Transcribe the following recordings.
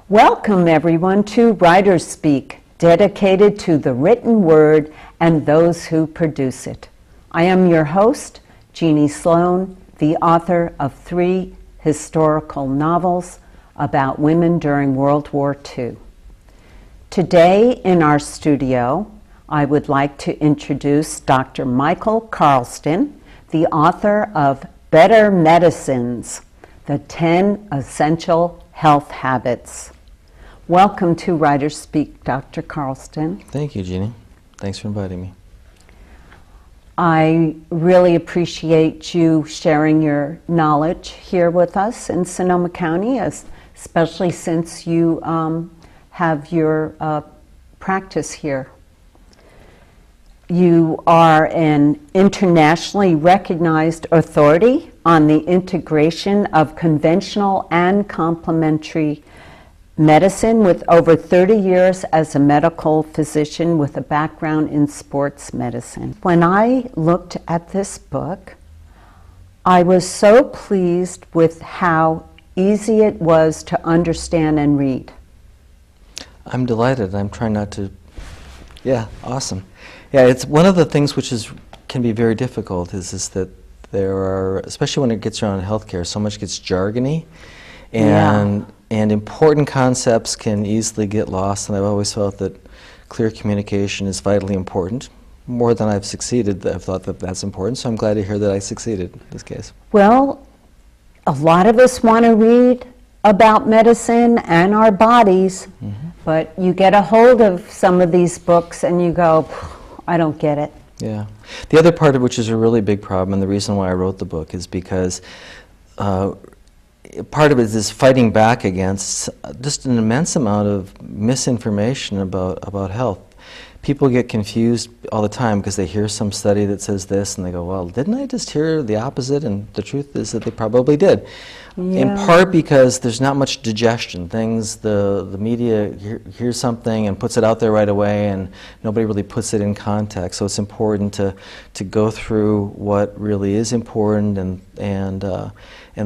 Welcome everyone to WriterSpeak, dedicated to the written word and those who produce it. I am your host, Jeane Slone, the author of 3 historical novels about women during World War II. Today in our studio, I would like to introduce Dr. Michael Carlston, the author of Better Medicines, the 10 Essential Health Habits. Welcome to WriterSpeak, Dr. Carlston. Thank you, Jeannie. Thanks for inviting me. I really appreciate you sharing your knowledge here with us in Sonoma County, especially since you have your practice here. You are an internationally recognized authority on the integration of conventional and complementary medicine, with over 30 years as a medical physician with a background in sports medicine. When I looked at this book, I was so pleased with how easy it was to understand and read. I'm delighted. I'm trying not to... Yeah, awesome. Yeah, it's one of the things which can be very difficult is that there are, especially when it gets around healthcare, so much gets jargony, and important concepts can easily get lost, and I've always felt that clear communication is vitally important. More than I've succeeded, I've thought that that's important, so I'm glad to hear that I succeeded in this case. Well, a lot of us want to read about medicine and our bodies, but you get a hold of some of these books and you go, I don't get it. Yeah. The other part of which is a really big problem, and the reason why I wrote the book, is because part of it is fighting back against just an immense amount of misinformation about health. People get confused all the time because they hear some study that says this and they go, well, didn't I just hear the opposite? And the truth is that they probably did. Yeah. In part because there's not much digestion. The media hears something and puts it out there right away, and nobody really puts it in context. So it's important to go through what really is important, and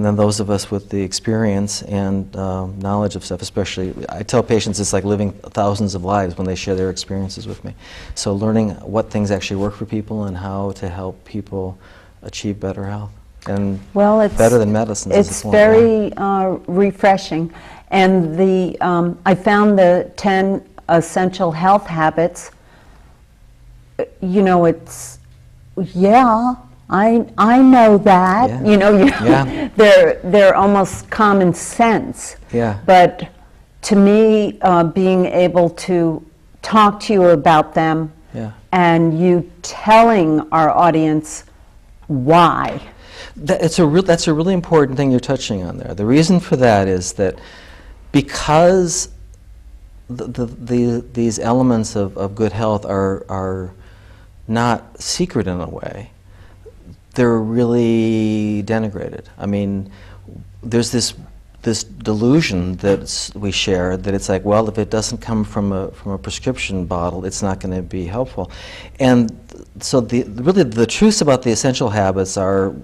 then those of us with the experience and knowledge of stuff, especially, I tell patients it's like living thousands of lives when they share their experiences with me. So learning what things actually work for people and how to help people achieve better health. And better than medicine. It's very refreshing. And I found the 10 essential health habits, I know that. Yeah. They're almost common sense. Yeah. But to me, being able to talk to you about them, and you telling our audience why. That's a really important thing you're touching on there. The reason for that is that because these elements of good health are not secret in a way, they're really denigrated. I mean, there's this delusion that we share that it's like, well, if it doesn't come from a prescription bottle, it's not going to be helpful. And so really the truths about the essential habits are,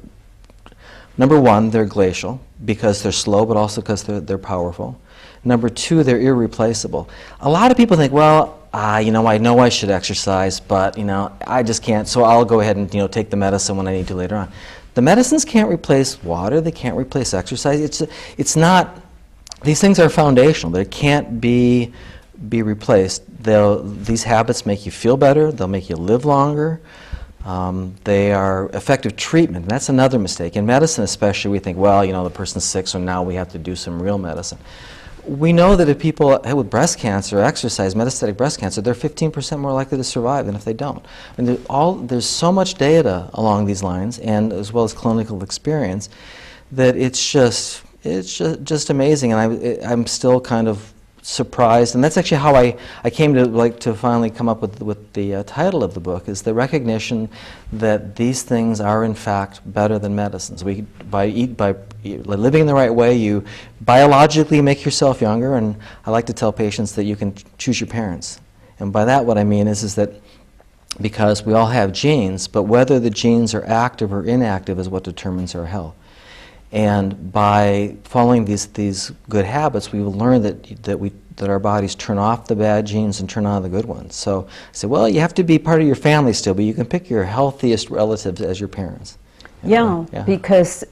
number 1, they're glacial because they're slow, but also because they're powerful. Number 2, they're irreplaceable. A lot of people think, well, I know I should exercise, but I just can't, so I'll go ahead and take the medicine when I need to later on. The medicines can't replace water. They can't replace exercise. It's not. These things are foundational. They can't be replaced. These habits make you feel better. They'll make you live longer. They are effective treatment. And that's another mistake. In medicine especially, we think, well, the person's sick, so now we have to do some real medicine. We know that if people with breast cancer exercise, metastatic breast cancer, they're 15% more likely to survive than if they don't. And there's so much data along these lines, and as well as clinical experience, that it's just amazing. And I'm still kind of surprised, and that's actually how I came to finally come up with the title of the book, is the recognition that these things are in fact better than medicines. By living in the right way, you biologically make yourself younger, and I like to tell patients that you can choose your parents. And by that what I mean is that because we all have genes, but whether the genes are active or inactive is what determines our health. And by following these good habits, we will learn that our bodies turn off the bad genes and turn on the good ones. So I say, well, you have to be part of your family still, but you can pick your healthiest relatives as your parents. Yeah, because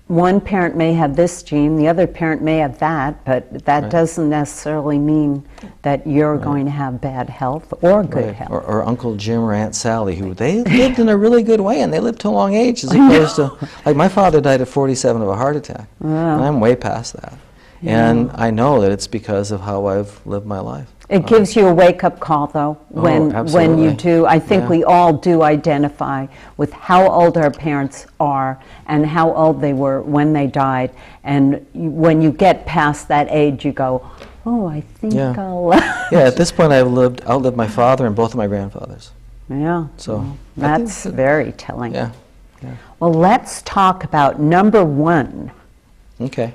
one parent may have this gene, the other parent may have that, but that doesn't necessarily mean that you're going to have bad health or good health. Or Uncle Jim or Aunt Sally, who they lived in a really good way, and they lived to a long age, as opposed to, like, my father died at 47 of a heart attack, and I'm way past that. And I know that it's because of how I've lived my life. It gives you a wake-up call, though, when you do. I think we all do identify with how old our parents are and how old they were when they died. And when you get past that age, you go, oh, I think I'll... At this point, I've outlived my father and both of my grandfathers. Yeah, so that's very telling. Yeah. Well, let's talk about number one. Okay.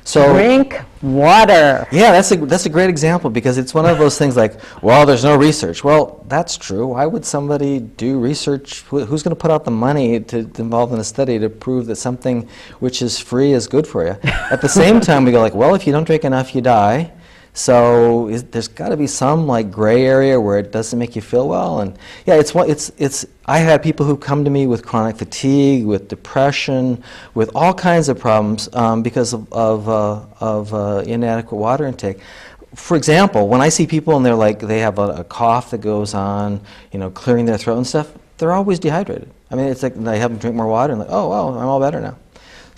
So, drink water. Yeah, that's a great example, because it's one of those things like, well, there's no research. Well, that's true. Why would somebody do research? Who's going to put out the money to involve in a study to prove that something which is free is good for you? At the same time, we go like, well, if you don't drink enough, you die. So there's got to be some like gray area where it doesn't make you feel well. And yeah, I had people who come to me with chronic fatigue, with depression, with all kinds of problems because of inadequate water intake. For example, when I see people and they have a cough that goes on, clearing their throat and stuff, they're always dehydrated. I mean, it's like I have them drink more water and like, oh, well, I'm all better now.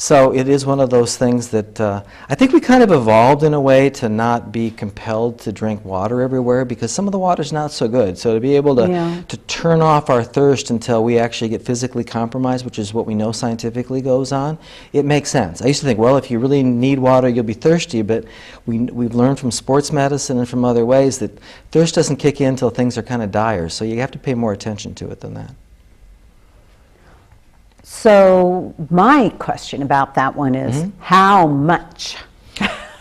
So it is one of those things that I think we kind of evolved in a way to not be compelled to drink water everywhere, because some of the water's not so good. So to be able to turn off our thirst until we actually get physically compromised, which is what we know scientifically goes on, it makes sense. I used to think, well, if you really need water, you'll be thirsty, but we've learned from sports medicine and from other ways that thirst doesn't kick in until things are kind of dire. So you have to pay more attention to it than that. So my question about that one is, how much?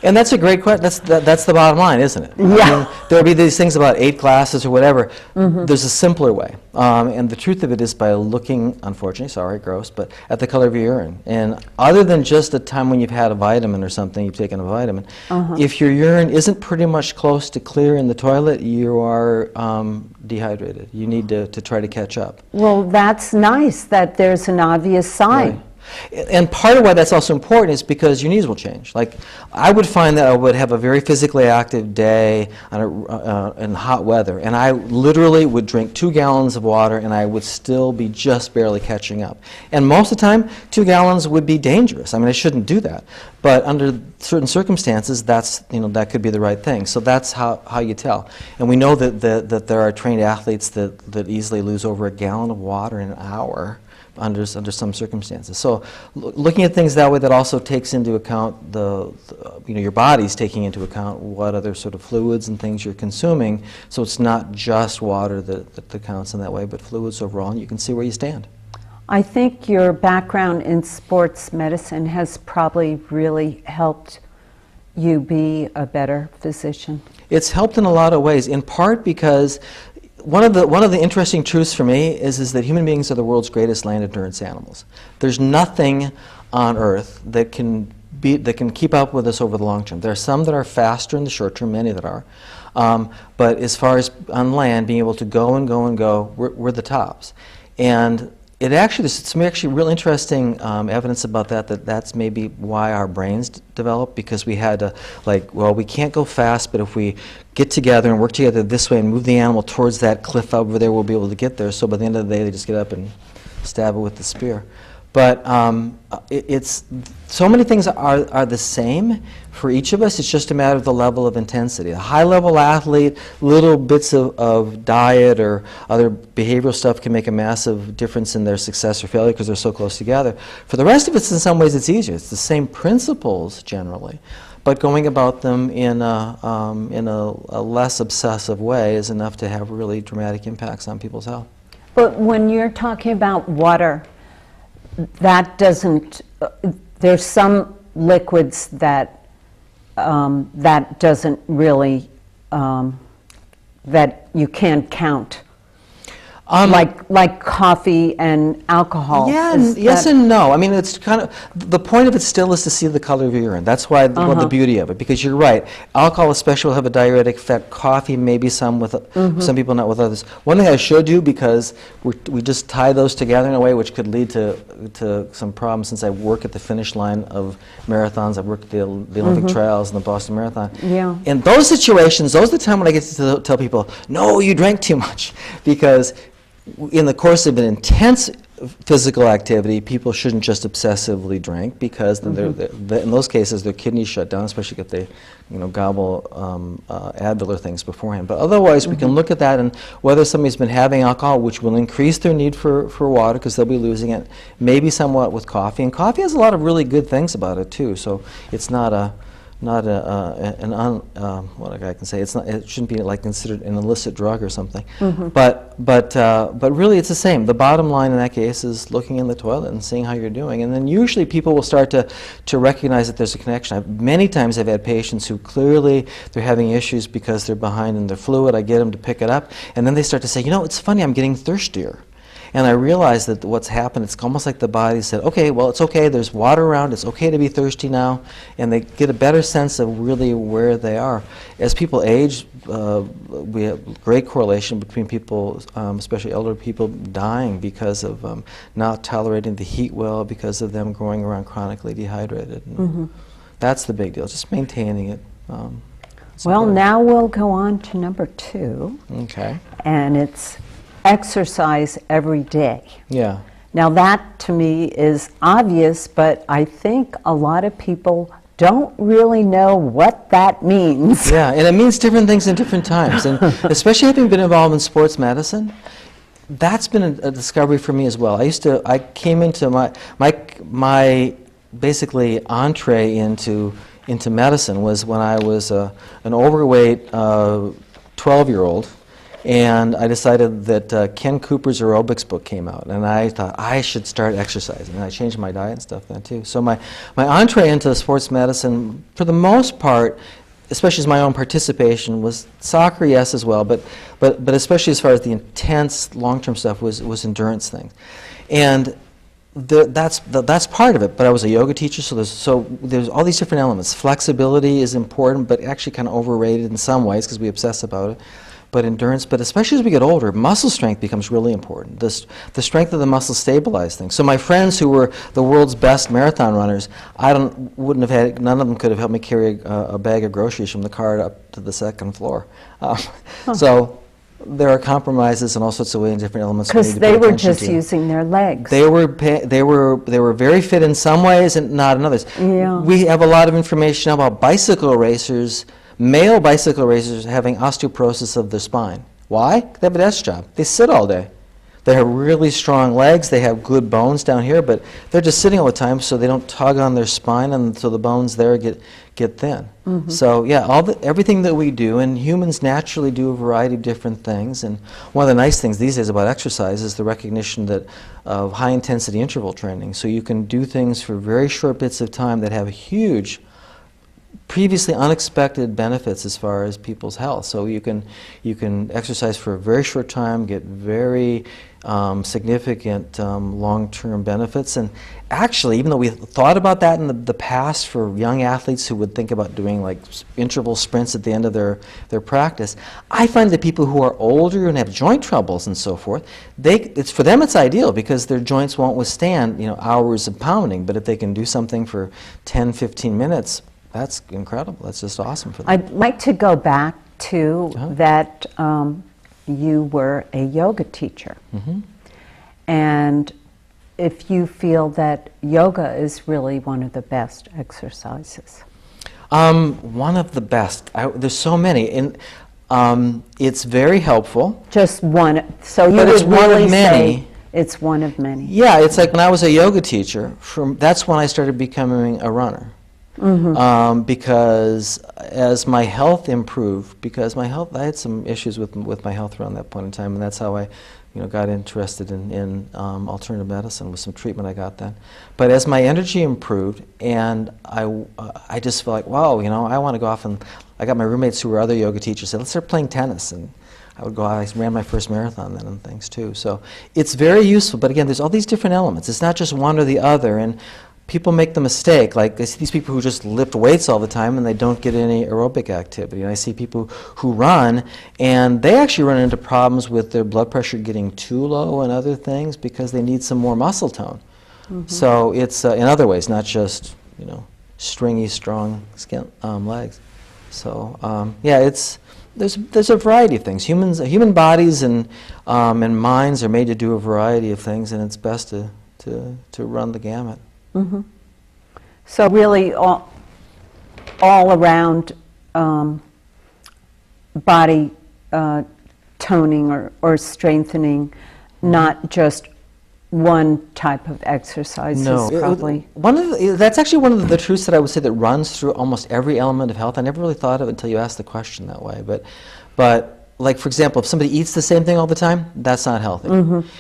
And that's a great question. That's the bottom line, isn't it? Yeah. I mean, there'll be these things about 8 glasses or whatever. There's a simpler way. And the truth of it is by looking, unfortunately, sorry, gross, but at the color of your urine. And other than just the time when you've had a vitamin or something, you've taken a vitamin, if your urine isn't pretty much close to clear in the toilet, you are dehydrated. You need to try to catch up. Well, that's nice that there's an obvious sign. Right. And part of why that's also important is because your needs will change. Like, I would find that I would have a very physically active day in hot weather, and I literally would drink 2 gallons of water, and I would still be just barely catching up. And most of the time, 2 gallons would be dangerous. I mean, I shouldn't do that. But under certain circumstances, that could be the right thing. So that's how you tell. And we know that there are trained athletes that easily lose over 1 gallon of water in an hour. Under some circumstances. So looking at things that way, that also takes into account your body's taking into account what other sort of fluids and things you're consuming. So it's not just water that counts in that way, but fluids overall, and you can see where you stand. I think your background in sports medicine has probably really helped you be a better physician. It's helped in a lot of ways, in part because one of the interesting truths for me is that human beings are the world's greatest land endurance animals. There's nothing on Earth that can keep up with us over the long term. There are some that are faster in the short term, many that are. But as far as on land, being able to go and go and go, we're the tops. And there's some actually real interesting evidence about that's maybe why our brains developed, because we had to, we can't go fast, but if we get together and work together this way and move the animal towards that cliff over there, we'll be able to get there. So by the end of the day, they just get up and stab it with the spear. But so many things are the same for each of us. It's just a matter of the level of intensity. A high-level athlete, little bits of diet or other behavioral stuff can make a massive difference in their success or failure because they're so close together. For the rest of us, in some ways, it's easier. It's the same principles generally, but going about them in a less obsessive way is enough to have really dramatic impacts on people's health. But when you're talking about water, that doesn't, there's some liquids that doesn't really, that you can't count. Like coffee and alcohol. Yeah, yes and no. I mean, it's kind of, the point of it still is to see the color of your urine. That's why the beauty of it, because you're right. Alcohol especially will have a diuretic effect. Coffee, maybe some with some people, not with others. One thing I should do, because we just tie those together in a way which could lead to some problems, since I work at the finish line of marathons. I work at the Olympic trials and the Boston Marathon. Yeah. In those situations, those are the time when I get to tell people, no, you drank too much, because in the course of an intense physical activity, people shouldn't just obsessively drink, because then in those cases their kidneys shut down, especially if they gobble Advil things beforehand. But otherwise, we can look at that, and whether somebody's been having alcohol, which will increase their need for water because they'll be losing it, maybe somewhat with coffee. And coffee has a lot of really good things about it too, so it's not what I can say. It shouldn't be like considered an illicit drug or something. But really, it's the same. The bottom line in that case is looking in the toilet and seeing how you're doing, and then usually people will start to recognize that there's a connection. Many times I've had patients who clearly they're having issues because they're behind in their fluid. I get them to pick it up, and then they start to say, it's funny, I'm getting thirstier. And I realized that what's happened, it's almost like the body said, okay, well, it's okay, there's water around, it's okay to be thirsty now, and they get a better sense of really where they are. As people age, we have great correlation between people, especially elderly people, dying because of not tolerating the heat well, because of them growing around chronically dehydrated. That's the big deal, just maintaining it. Well, now we'll go on to number 2. Okay. And it's exercise every day. Yeah. Now that to me is obvious, but I think a lot of people don't really know what that means. Yeah, and it means different things in different times. And especially having been involved in sports medicine, that's been a discovery for me as well. I came into my basically entree into medicine was when I was an overweight 12-year-old. And I decided that Ken Cooper's aerobics book came out, and I thought I should start exercising. And I changed my diet and stuff then too. So my entree into sports medicine, for the most part, especially as my own participation, was soccer, yes, as well, but especially as far as the intense long-term stuff was endurance things. And that's part of it. But I was a yoga teacher, so there's all these different elements. Flexibility is important, but actually kind of overrated in some ways because we obsess about it. But endurance, but especially as we get older, muscle strength becomes really important. The strength of the muscle stabilize things. So my friends who were the world's best marathon runners, none of them could have helped me carry a bag of groceries from the car up to the second floor. So there are compromises in all sorts of ways and different elements. Because they were just using their legs. They were very fit in some ways and not in others. Yeah. We have a lot of information about bicycle racers. Male bicycle racers having osteoporosis of their spine. Why? They have a desk job. They sit all day. They have really strong legs. They have good bones down here, but they're just sitting all the time, so they don't tug on their spine, and so the bones there get thin. So yeah, everything that we do, and humans naturally do a variety of different things. And one of the nice things these days about exercise is the recognition of high-intensity interval training. So you can do things for very short bits of time that have huge, previously unexpected benefits as far as people's health. So you can exercise for a very short time, get very significant long-term benefits. And actually, even though we thought about that in the past for young athletes who would think about doing like interval sprints at the end of their practice, I find that people who are older and have joint troubles and so forth, for them it's ideal because their joints won't withstand hours of pounding. But if they can do something for 10, 15 minutes, that's incredible. That's just awesome for them. I'd like to go back to that you were a yoga teacher. And if you feel that yoga is really one of the best exercises. One of the best. There's so many. And it's very helpful. Just one. So you would really say it's one of many. Yeah, it's like when I was a yoga teacher, that's when I started becoming a runner. Because as my health improved, I had some issues with my health around that point in time, and that's how I got interested in alternative medicine with some treatment I got then. But as my energy improved, and I just felt like, wow, I want to go off, and I got my roommates who were other yoga teachers said, let's start playing tennis. And I would go out. I ran my first marathon then and things too. So it's very useful. But again, there's all these different elements. It's not just one or the other. And people make the mistake. Like I see these people who just lift weights all the time and they don't get any aerobic activity. And I see people who run and they actually run into problems with their blood pressure getting too low and other things because they need some more muscle tone. So it's in other ways, not just stringy, strong legs. So yeah, there's a variety of things. Human bodies and minds are made to do a variety of things, and it's best to run the gamut. So really, all around body toning or strengthening, not just one type of exercise. No, is probably that's actually one of the truths that I would say that runs through almost every element of health. I never really thought of it until you asked the question that way. But like, for example, if somebody eats the same thing all the time, that's not healthy.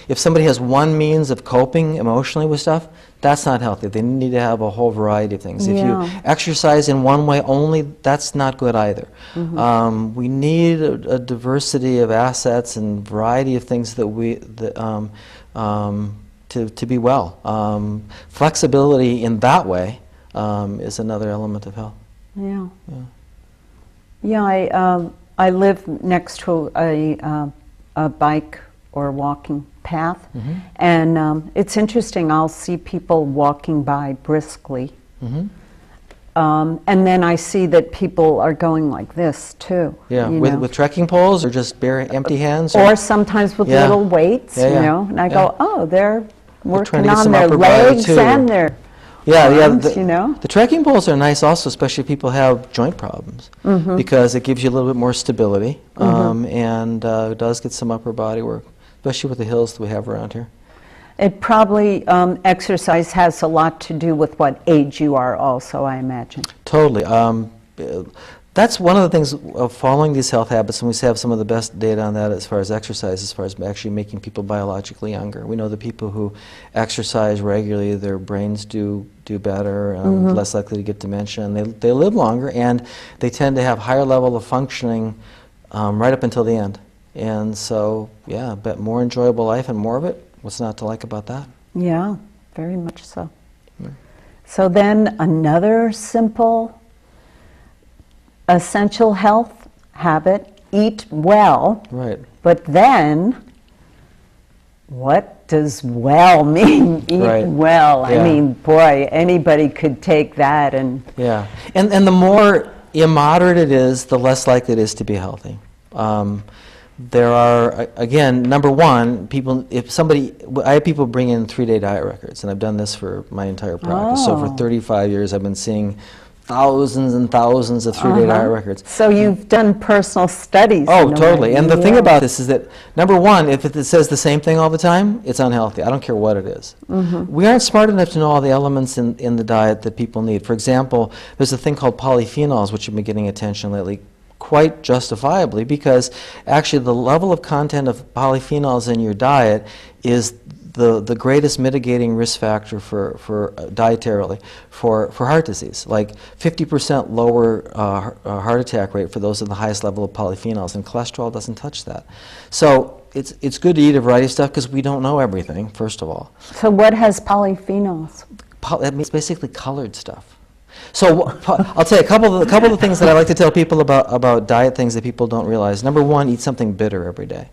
If somebody has one means of coping emotionally with stuff, that's not healthy. They need to have a whole variety of things. If you exercise in one way only, that's not good either. We need a diversity of assets and variety of things that to be well. Flexibility in that way is another element of health. I live next to a bike or walking path, and it's interesting. I'll see people walking by briskly, and then I see that people are going like this too. Yeah, with trekking poles or just bare empty hands, or sometimes with little weights. And I go, oh, they're working on their legs and their arms, The trekking poles are nice also, especially if people have joint problems, because it gives you a little bit more stability, and it does get some upper body work, especially with the hills that we have around here. It probably, exercise has a lot to do with what age you are also, I imagine. Totally. That's one of the things of following these health habits, and we have some of the best data on that as far as exercise, as far as actually making people biologically younger. We know the people who exercise regularly, their brains do better, less likely to get dementia, and they live longer, and they tend to have higher level of functioning right up until the end. And so, yeah, but more enjoyable life and more of it. What's not to like about that? Yeah, very much so. So then another simple essential health habit, eat well. Right. But then, what does well mean? Eat well. I mean, boy, anybody could take that and... Yeah. And the more immoderate it is, the less likely it is to be healthy. There are, again, number one, I have people bring in 3-day diet records, and I've done this for my entire practice. So for 35 years, I've been seeing thousands and thousands of 3-day diet records. So you've done personal studies. Oh, totally. And the thing about this is that, number one, if it says the same thing all the time, it's unhealthy. I don't care what it is. We aren't smart enough to know all the elements in the diet that people need. For example, there's a thing called polyphenols, which have been getting attention lately, quite justifiably, because actually the level of content of polyphenols in your diet is the greatest mitigating risk factor for dietarily for heart disease. Like 50% lower heart attack rate for those with the highest level of polyphenols, and cholesterol doesn't touch that. So it's good to eat a variety of stuff because we don't know everything, first of all. So what has polyphenols? That means basically colored stuff. So I'll tell you a couple of the things that I like to tell people about diet things that people don't realize. Number one, eat something bitter every day.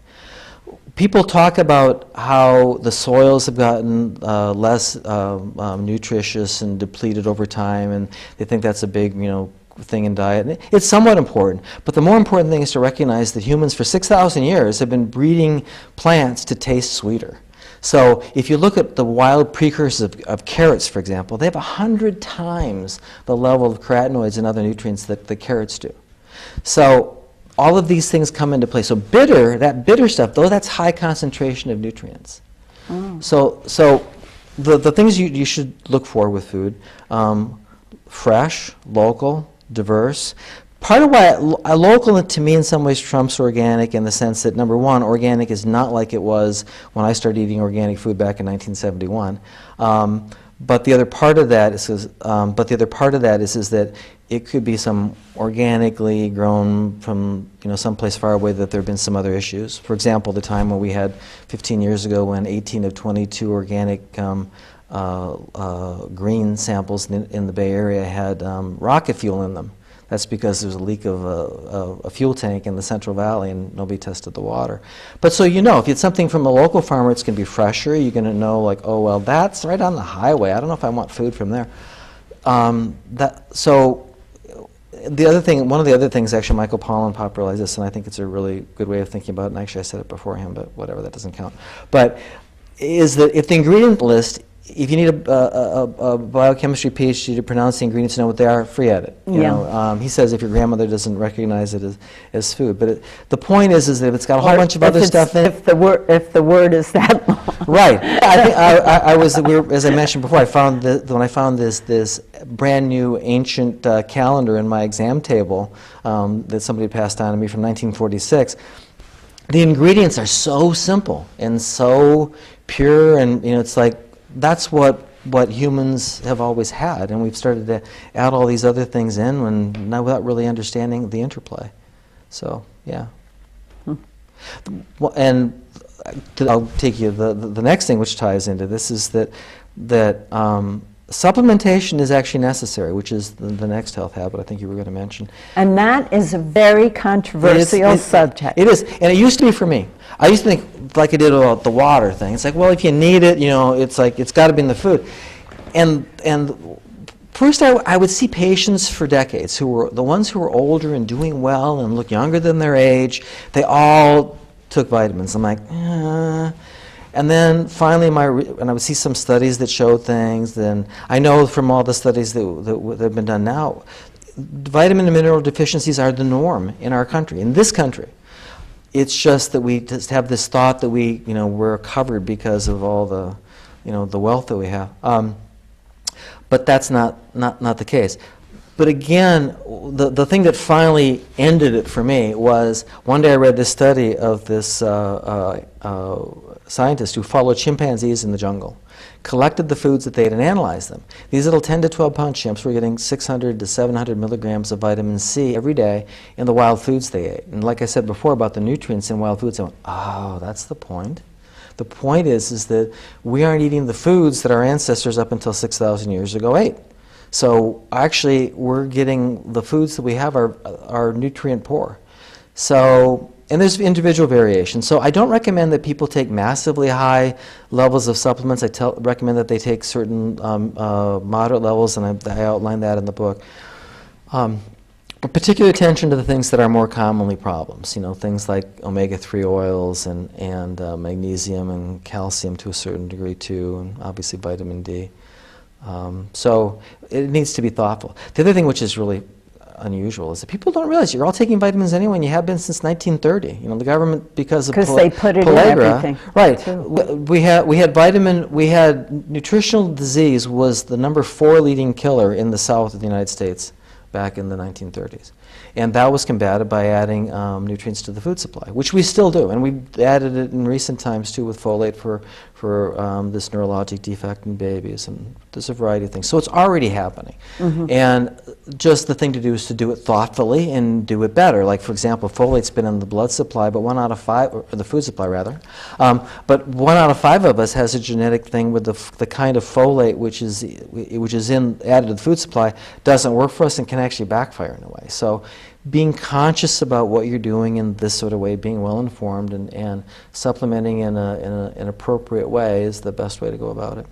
People talk about how the soils have gotten less nutritious and depleted over time, and they think that's a big, thing in diet. It's somewhat important, but the more important thing is to recognize that humans for 6,000 years have been breeding plants to taste sweeter. So if you look at the wild precursors of carrots, for example, they have 100 times the level of carotenoids and other nutrients that the carrots do. So all of these things come into play. So that bitter stuff, though, that's high concentration of nutrients. So the things you should look for with food, fresh, local, diverse. Part of why local to me in some ways trumps organic in the sense that, number one, organic is not like it was when I started eating organic food back in 1971. But the other part of that is, that it could be some organically grown from someplace far away, that there have been some other issues. For example, the time when we had 15 years ago when 18 of 22 organic green samples in the Bay Area had rocket fuel in them. That's because there was a leak of a fuel tank in the Central Valley and nobody tested the water. But so if it's something from a local farmer, it's going to be fresher. You're going to know, like, oh, well, that's right on the highway. I don't know if I want food from there. So the other thing, one of the other things, actually, Michael Pollan popularized this, and I think it's a really good way of thinking about it, and actually I said it before him, but whatever, that doesn't count. But is that if the ingredient list, if you need a biochemistry PhD to pronounce the ingredients and know what they are, free at it. He says if your grandmother doesn't recognize it as food. But the point is that if it's got a whole bunch of other stuff in it. If the word is that long. Right. I was, as I mentioned before, when I found this brand new ancient calendar in my exam table that somebody passed on to me from 1946. The ingredients are so simple and so pure, and it's like, that's what humans have always had, and we've started to add all these other things in now without really understanding the interplay. So, yeah. And I'll take you the next thing which ties into this is that supplementation is actually necessary, which is the next health habit I think you were going to mention. And that is a very controversial subject. It is, and it used to be for me. I used to think, like I did about the water thing, it's like, well, if you need it, it's like, it's got to be in the food. And first I would see patients for decades who were, the ones who were older and doing well and looked younger than their age, they all took vitamins. I'm like, And then finally, and I would see some studies that showed things. Then I know from all the studies that have been done now, vitamin and mineral deficiencies are the norm in our country, in this country. It's just that we just have this thought that we're covered because of all the, the wealth that we have. But that's not the case. But again, the thing that finally ended it for me was one day I read this study of this scientist who followed chimpanzees in the jungle, collected the foods that they ate and analyzed them. These little 10 to 12 pound chimps were getting 600 to 700 milligrams of vitamin C every day in the wild foods they ate. And like I said before about the nutrients in wild foods, I went, oh, that's the point. The point is that we aren't eating the foods that our ancestors up until 6,000 years ago ate. So actually, we're getting the foods that we have are nutrient poor. So, and there's individual variation. So I don't recommend that people take massively high levels of supplements. I recommend that they take certain moderate levels, and I outline that in the book. Particular attention to the things that are more commonly problems. Things like omega-3 oils and magnesium and calcium to a certain degree too, and obviously vitamin D. So it needs to be thoughtful. The other thing which is really unusual is that people don't realize you're all taking vitamins anyway, and you have been since 1930. The government, because they put it in everything. Right. We had nutritional disease was the number 4 leading killer in the South of the United States back in the 1930s. And that was combated by adding nutrients to the food supply, which we still do. And we've added it in recent times, too, with folate for this neurologic defect in babies. And there's a variety of things. So it's already happening. Mm-hmm. And just the thing to do is to do it thoughtfully and do it better. Like, for example, folate's been in the blood supply, but 1 out of 5, or the food supply, rather. But 1 out of 5 of us has a genetic thing with the kind of folate which is added to the food supply doesn't work for us and can actually backfire in a way. So being conscious about what you're doing in this sort of way, being well informed and supplementing in an appropriate way is the best way to go about it.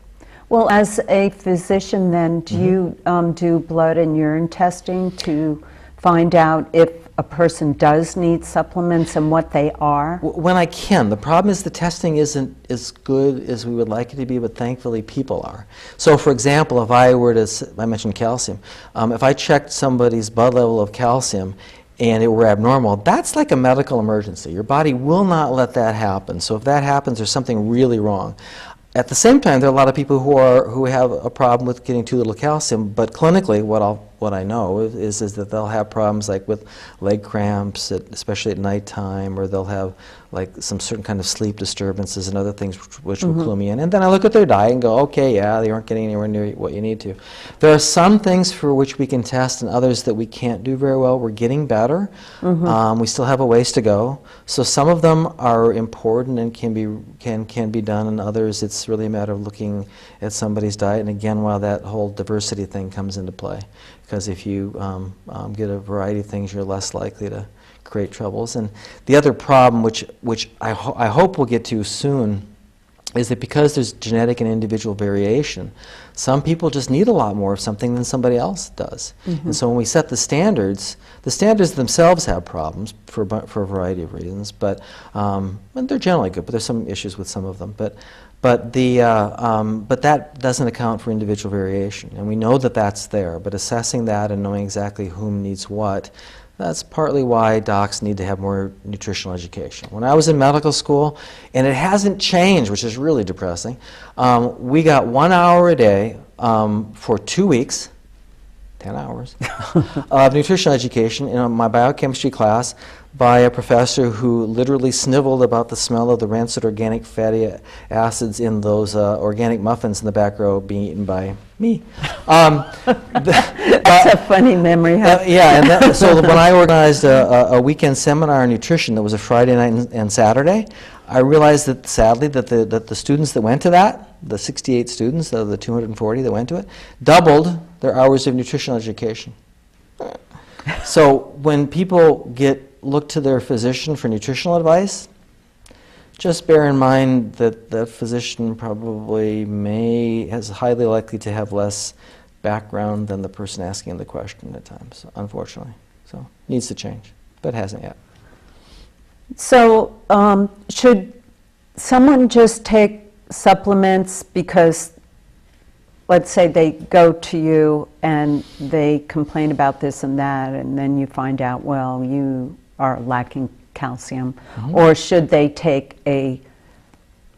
Well, as a physician then, do you do blood and urine testing to find out if a person does need supplements and what they are? When I can. The problem is the testing isn't as good as we would like it to be, but thankfully people are. So for example, if I were to, I mentioned calcium, if I checked somebody's blood level of calcium and it were abnormal, that's like a medical emergency. Your body will not let that happen. So if that happens, there's something really wrong. At the same time, there are a lot of people who have a problem with getting too little calcium, but clinically, what what I know is that they'll have problems like with leg cramps, especially at nighttime, or they'll have like some certain kind of sleep disturbances and other things which will clue me in. And then I look at their diet and go, okay, yeah, they aren't getting anywhere near what you need to. There are some things for which we can test and others that we can't do very well. We're getting better. We still have a ways to go. So some of them are important and can be done, and others it's really a matter of looking at somebody's diet. And again, while that whole diversity thing comes into play, because if you get a variety of things, you're less likely to create troubles. And the other problem, which I hope we'll get to soon, is that because there's genetic and individual variation, some people just need a lot more of something than somebody else does. And so when we set the standards themselves have problems for a variety of reasons, but and they're generally good, but there's some issues with some of them. But that doesn't account for individual variation, and we know that that's there. But assessing that and knowing exactly whom needs what, that's partly why docs need to have more nutritional education. When I was in medical school, and it hasn't changed, which is really depressing, we got 1 hour a day for 2 weeks, 10 hours, of nutritional education in my biochemistry class by a professor who literally sniveled about the smell of the rancid organic fatty acids in those organic muffins in the back row being eaten by me. That's a funny memory, huh? Yeah, and so when I organized a weekend seminar on nutrition that was a Friday night and Saturday, I realized that sadly that the students that went to that, the 68 students of the 240 that went to it, doubled their hours of nutritional education. So when people look to their physician for nutritional advice, just bear in mind that the physician probably is highly likely to have less background than the person asking the question at times, unfortunately. So needs to change, but hasn't yet. So should someone just take supplements because, let's say they go to you and they complain about this and that, and then you find out, well, you are lacking calcium, or should they take a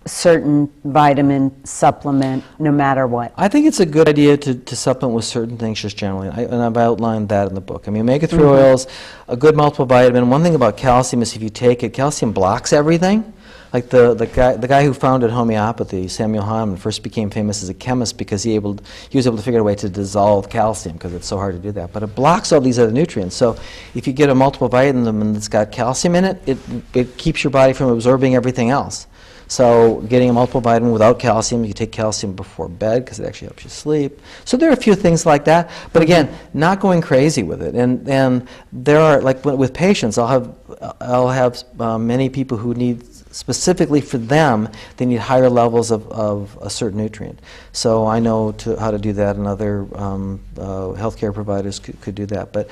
certain vitamin supplement no matter what? I think it's a good idea to supplement with certain things just generally, and I've outlined that in the book. I mean, omega-3 oils, a good multiple vitamin. One thing about calcium is if you take it, calcium blocks everything. Like the guy who founded homeopathy, Samuel Hahnemann, first became famous as a chemist because he was able to figure out a way to dissolve calcium, because it's so hard to do that. But it blocks all these other nutrients. So if you get a multiple vitamin that's got calcium in it, it keeps your body from absorbing everything else. So getting a multiple vitamin without calcium, you take calcium before bed because it actually helps you sleep. So there are a few things like that, but again, not going crazy with it. And there are, like with patients, I'll have many people who need, specifically for them, they need higher levels of a certain nutrient. So I know how to do that, and other healthcare providers could do that. But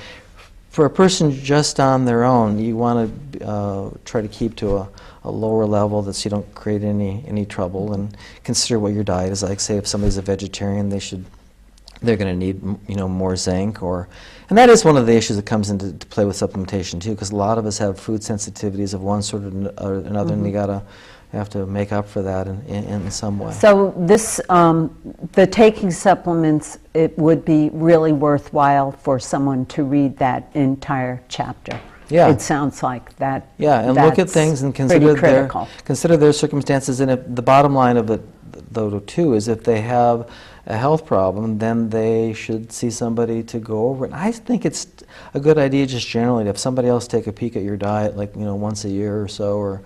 for a person just on their own, you want to try to keep to a lower level so you don't create any trouble, and consider what your diet is like. Say if somebody's a vegetarian, they're going to need more zinc, and that is one of the issues that comes into play with supplementation too, because a lot of us have food sensitivities of one sort or another, and you have to make up for that in some way. So this, the taking supplements, it would be really worthwhile for someone to read that entire chapter. Yeah. It sounds like that. Yeah, and look at things and consider their circumstances. And if the bottom line of it, though, too, is if they have a health problem, then they should see somebody to go over it. And I think it's a good idea just generally to have somebody else take a peek at your diet, like once a year or so, or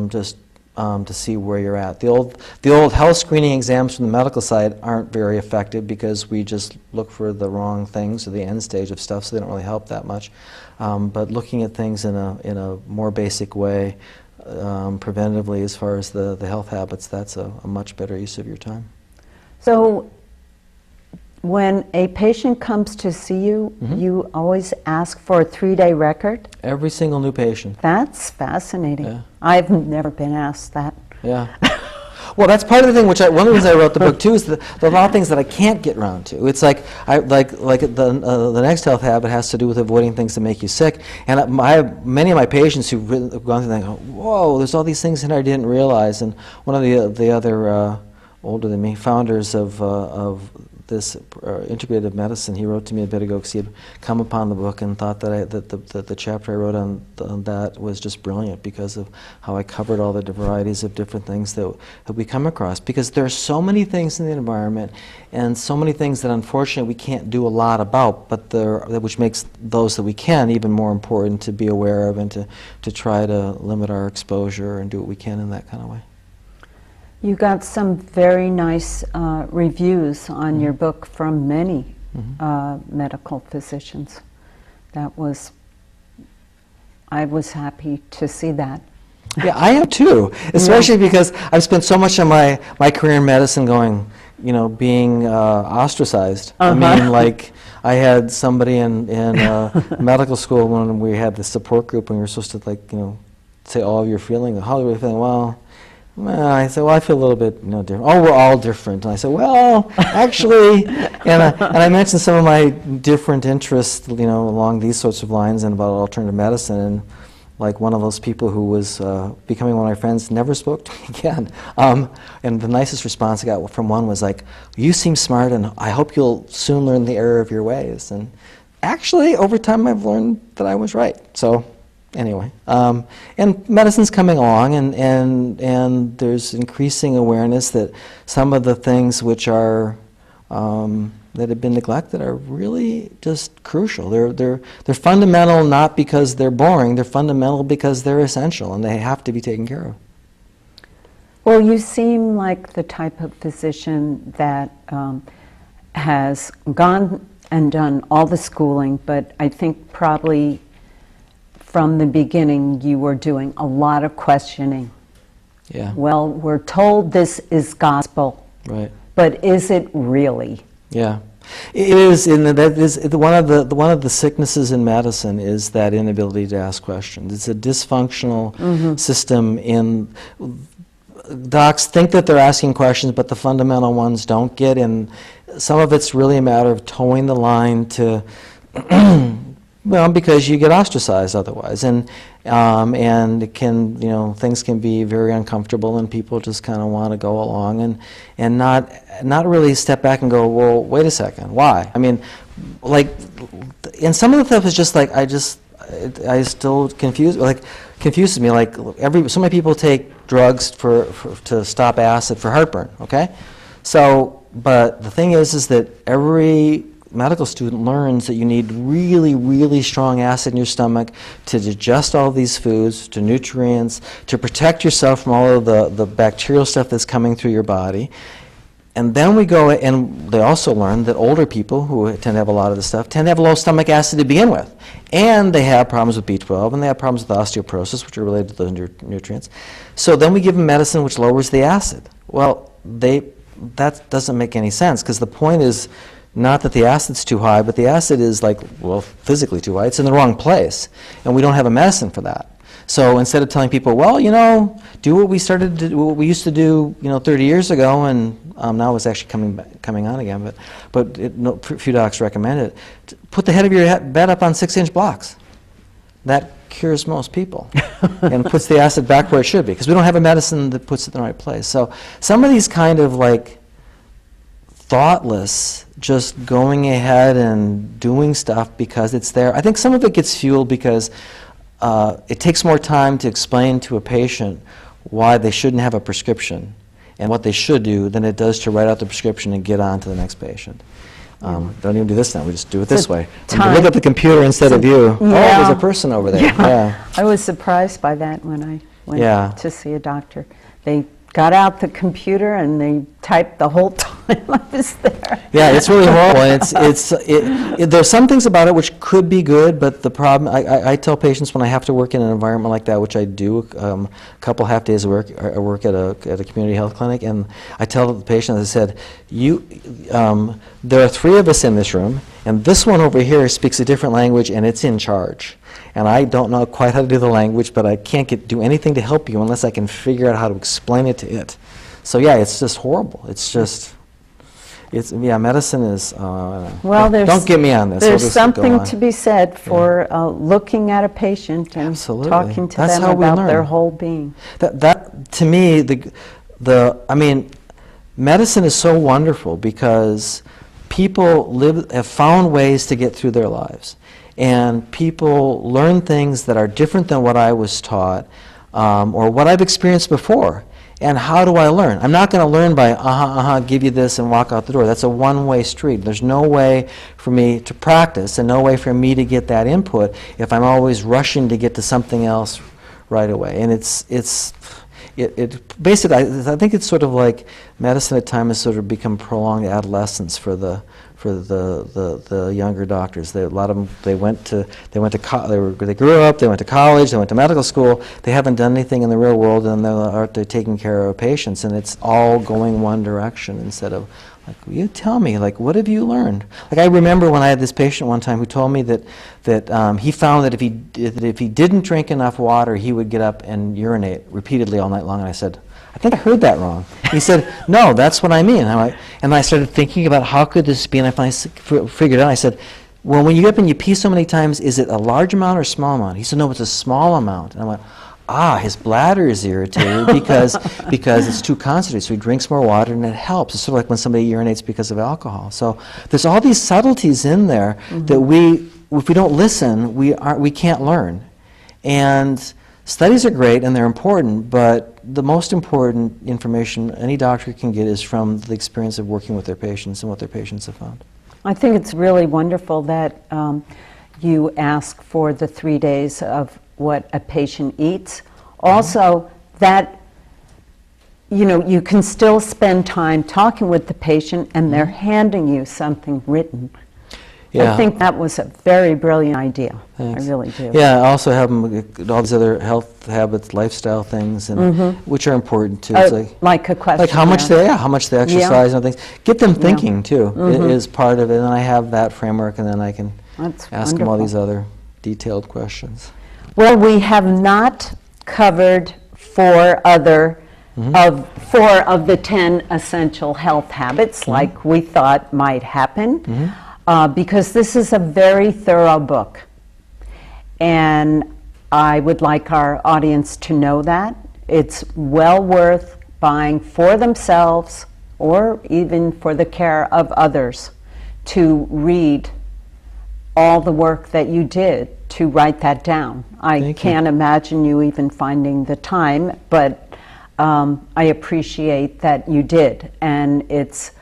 just to see where you're at. The old health screening exams from the medical side aren't very effective because we just look for the wrong things or the end stage of stuff, so they don't really help that much. But looking at things in a more basic way, preventatively, as far as the health habits, that's a much better use of your time. So when a patient comes to see you, you always ask for a 3-day record? Every single new patient. That's fascinating. Yeah. I've never been asked that. Yeah. Well, that's part of the thing. One of the reasons I wrote the book too is that there are a lot of things that I can't get around to. It's like the next health habit has to do with avoiding things that make you sick. And I have many of my patients who've gone through that and go, "Whoa, there's all these things that I didn't realize." And one of the other older than me founders of this integrative medicine, he wrote to me a bit ago because he had come upon the book and thought that the chapter I wrote on that was just brilliant because of how I covered all the varieties of different things that we come across. Because there are so many things in the environment and so many things that unfortunately we can't do a lot about, but which makes those that we can even more important to be aware of and to try to limit our exposure and do what we can in that kind of way. You got some very nice reviews on your book from many medical physicians. I was happy to see that. Yeah, I am too, especially because I've spent so much of my career in medicine being ostracized. I mean, like, I had somebody in medical school when we had the support group and we were supposed to, say all your feelings, how are you feeling? Well, I said, well, I feel a little bit, different. Oh, we're all different. And I said, well, actually, and I mentioned some of my different interests, along these sorts of lines and about alternative medicine. And like one of those people who was becoming one of my friends never spoke to me again. And the nicest response I got from one was like, you seem smart, and I hope you'll soon learn the error of your ways. And actually, over time, I've learned that I was right. So. Anyway, and medicine's coming along, and there's increasing awareness that some of the things which are that have been neglected are really just crucial. They're fundamental not because they're boring. They're fundamental because they're essential, and they have to be taken care of. Well, you seem like the type of physician that has gone and done all the schooling, but I think probably from the beginning, you were doing a lot of questioning. Yeah. Well, we're told this is gospel. Right. But is it really? Yeah. It is, and that is one of the sicknesses in medicine is that inability to ask questions. It's a dysfunctional system in docs think that they're asking questions, but the fundamental ones don't get, and some of it's really a matter of towing the line to well, because you get ostracized otherwise, and it can, things can be very uncomfortable, and people just kind of want to go along and not really step back and go, well, wait a second, why? I mean, like, and some of the stuff is just like I still confuses me. Like so many people take drugs to stop acid for heartburn. Okay, so but the thing is that every medical student learns that you need really, really strong acid in your stomach to digest all these foods, to nutrients, to protect yourself from all of the bacterial stuff that's coming through your body. And then we go, and they also learn that older people who tend to have a lot of this stuff tend to have low stomach acid to begin with. And they have problems with B12, and they have problems with osteoporosis, which are related to those nutrients. So then we give them medicine which lowers the acid. Well, that doesn't make any sense, because the point is not that the acid's too high, but the acid is physically too high. It's in the wrong place, and we don't have a medicine for that. So instead of telling people, well, do what we used to do, 30 years ago, and now it's actually coming on again, but a few docs recommend it. Put the head of your bed up on 6-inch blocks. That cures most people and puts the acid back where it should be, because we don't have a medicine that puts it in the right place. So some of these kind of thoughtless, just going ahead and doing stuff because it's there. I think some of it gets fueled because it takes more time to explain to a patient why they shouldn't have a prescription and what they should do than it does to write out the prescription and get on to the next patient. Don't even do this now, we just do it this way. Look at the computer instead of you. Yeah. Oh, there's a person over there. Yeah. I was surprised by that when I went to see a doctor. They got out the computer and they typed the whole time I was there. Yeah, it's really horrible. And there's some things about it which could be good, but the problem, I tell patients when I have to work in an environment like that, which I do a couple half days of work, I work at a community health clinic, and I tell the patient, I said, there are 3 of us in this room, and this one over here speaks a different language, and it's in charge. And I don't know quite how to do the language, but I can't do anything to help you unless I can figure out how to explain it to it. So yeah, it's just horrible. Medicine is, well, don't get me on this. There's something to be said for looking at a patient and talking to them about their whole being. That to me, medicine is so wonderful because people have found ways to get through their lives. And people learn things that are different than what I was taught or what I've experienced before. And how do I learn? I'm not going to learn by, give you this and walk out the door. That's a one-way street. There's no way for me to practice and no way for me to get that input if I'm always rushing to get to something else right away. And it basically, I think it's sort of like medicine at times has sort of become prolonged adolescence for the younger doctors. A lot of them, they grew up, they went to college, they went to medical school. They haven't done anything in the real world, and they're taking care of patients, and it's all going one direction instead of like, you tell me, like, what have you learned? Like, I remember when I had this patient one time who told me that he found that if he didn't drink enough water, he would get up and urinate repeatedly all night long. And I said, I think I heard that wrong. He said, no, that's what I mean. And I started thinking about how could this be, and I finally figured it out. I said, well, when you get up and you pee so many times, is it a large amount or a small amount? He said, no, it's a small amount. And I went, his bladder is irritated because it's too concentrated, so he drinks more water and it helps. It's sort of like when somebody urinates because of alcohol. So there's all these subtleties in there that if we don't listen, we can't learn. And studies are great and they're important, but the most important information any doctor can get is from the experience of working with their patients and what their patients have found. I think it's really wonderful that you ask for the 3 days of what a patient eats. Also, that you can still spend time talking with the patient and they're handing you something written. Yeah. I think that was a very brilliant idea. Thanks. I really do. Yeah, I also have them all these other health habits, lifestyle things, and which are important too. It's like a question. Like how much they exercise and things. Get them thinking too. It is part of it, and I have that framework, and then I can ask them all these other detailed questions. Well, we have not covered four of the 10 essential health habits like we thought might happen, because this is a very thorough book. And I would like our audience to know that. It's well worth buying for themselves or even for the care of others to read all the work that you did to write that down. I can't imagine you even finding the time, but I appreciate that you did. And it's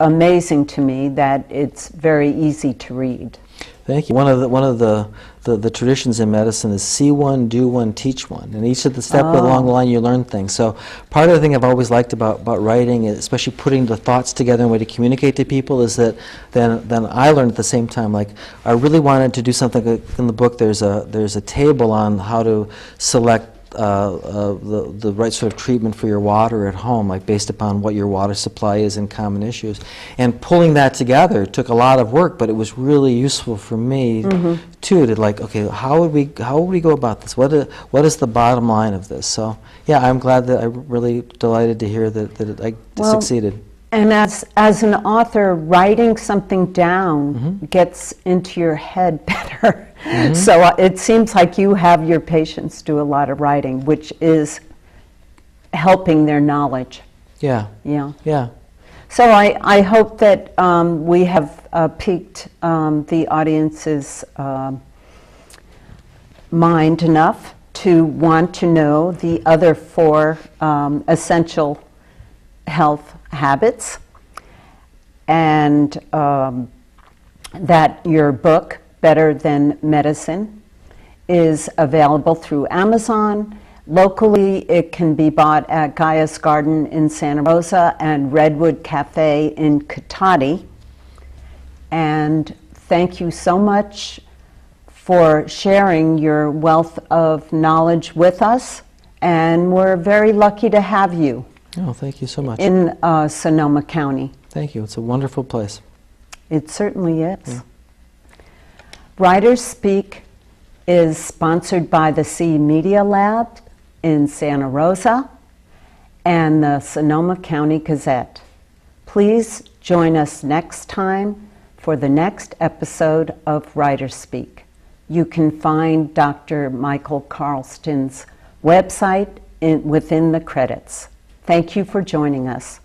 amazing to me that it's very easy to read. Thank you. One of the traditions in medicine is see one, do one, teach one. And each of the step along the line you learn things. So part of the thing I've always liked about writing, especially putting the thoughts together in a way to communicate to people, is that then I learned at the same time. Like I really wanted to do something in the book. There's a table on how to select the right sort of treatment for your water at home, like based upon what your water supply is and common issues. And pulling that together took a lot of work, but it was really useful for me too, to like, okay, how would we go about this? What is the bottom line of this? So yeah, I'm glad that I'm really delighted to hear that I succeeded. And as an author, writing something down gets into your head better. So it seems like you have your patients do a lot of writing, which is helping their knowledge. Yeah. Yeah. Yeah. So I hope that we have piqued the audience's mind enough to want to know the other 4 essential health habits, and that your book, Better Than Medicine, is available through Amazon. Locally, it can be bought at Gaia's Garden in Santa Rosa and Redwood Cafe in Cotati. And thank you so much for sharing your wealth of knowledge with us, and we're very lucky to have you. Oh, thank you so much. In Sonoma County. Thank you. It's a wonderful place. It certainly is. Yeah. WriterSpeak is sponsored by the C Media Lab in Santa Rosa and the Sonoma County Gazette. Please join us next time for the next episode of WriterSpeak. You can find Dr. Michael Carlston's website within the credits. Thank you for joining us.